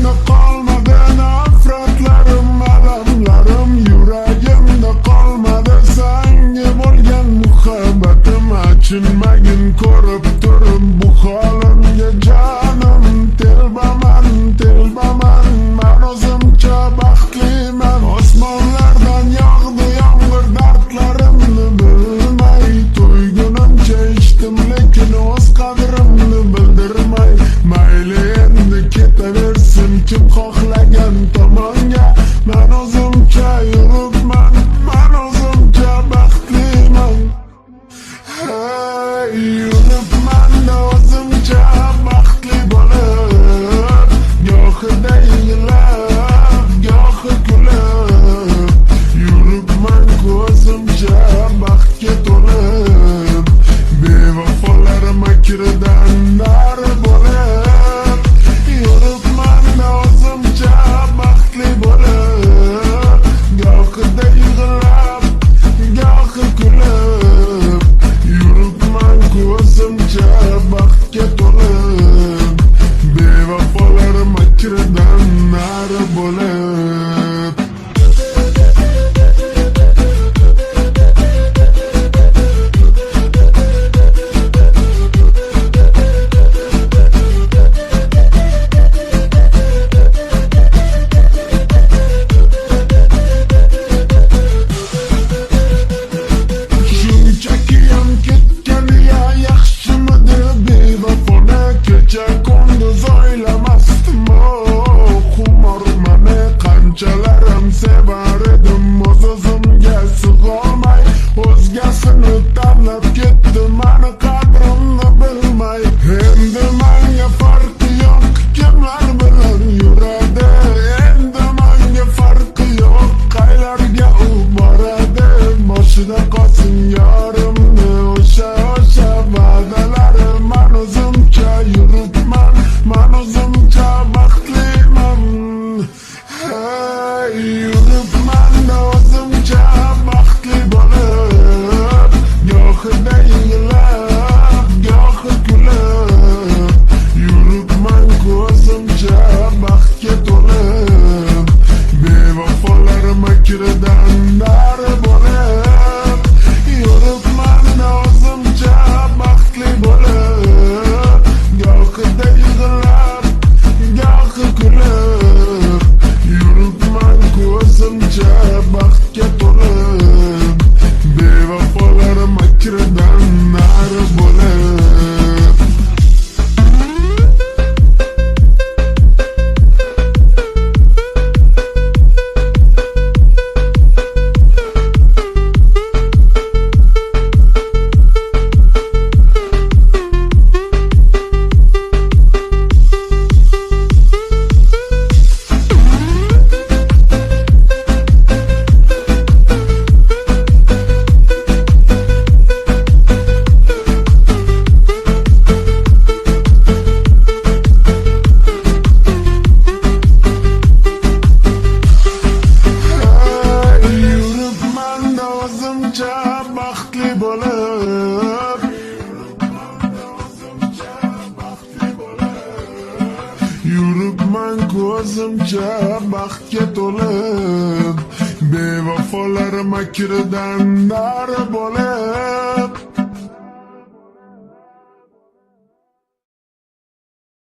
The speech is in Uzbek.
Yuragimda qolmadi nafratlarim, alamlarim. Yuragimda qolmadi senga bo'lgan muhabbatim. Achinmagin ko'rib turib bu holimga jonim. Telbaman, telbaman, men o'zimcha baxtliman. Osmonlardan yog'di yomg'ir, dardlarimni bilmay. To'ygunimcha ichdim lekin o'z qadrimni bildirmay. Mayli endi ketaversin kim xohlagan tomonga. Men o'zimcha yuribman, men o'zimcha baxtliman. Hey, yuribman o'zimcha baxtli bo'lib, gohida yig'lab, gohi kulib. Yuribman ko'zimcha baxtga to'lib, bevafolar makridan nari bo'lib. Yuribman o'zimcha baxtli bo'lib, gohida yig'lab, gohi kulib. Yuribman ko'zimcha baxtga to'lib, bevafolar makridan nari bo'lib. Shunchaki ham ketgan ya yaxshimidi bevafona. Kecha kunduz o'ylamasdim xumor mani. Qanchalarim sevar edim o'z-o'zimga sig'olmay. O'zgasini tanlab ketdi mani qadrimni bilmay. Endi menga farqi yo'q kimlar bilan yuradi. Endi menga farqi yo'q qaylarga u boradi. Boshida qolsin yorimni o'sha va'dalari. Men o'zimcha yuribman, men o'zimcha baxtliman. Hey, yuribman o'zimcha baxtli bo'lib, gohida yig'lab, gohi kulib. Yuribman ko'zimcha baxtga to'lib, bevafolar makridan nari bo'lib. Yuribman o'zimcha baxtli bo'lib, gohida yig'lab, gohi kulib. Yuribman ko'zimcha baxtga to'lib, bevafolar makridan nari bo'lib. Yuribman o'zimcha baxtli bo'lib, yuribman ko'zimcha baxtga to'lib, bevafolar makridan nari bo'lib.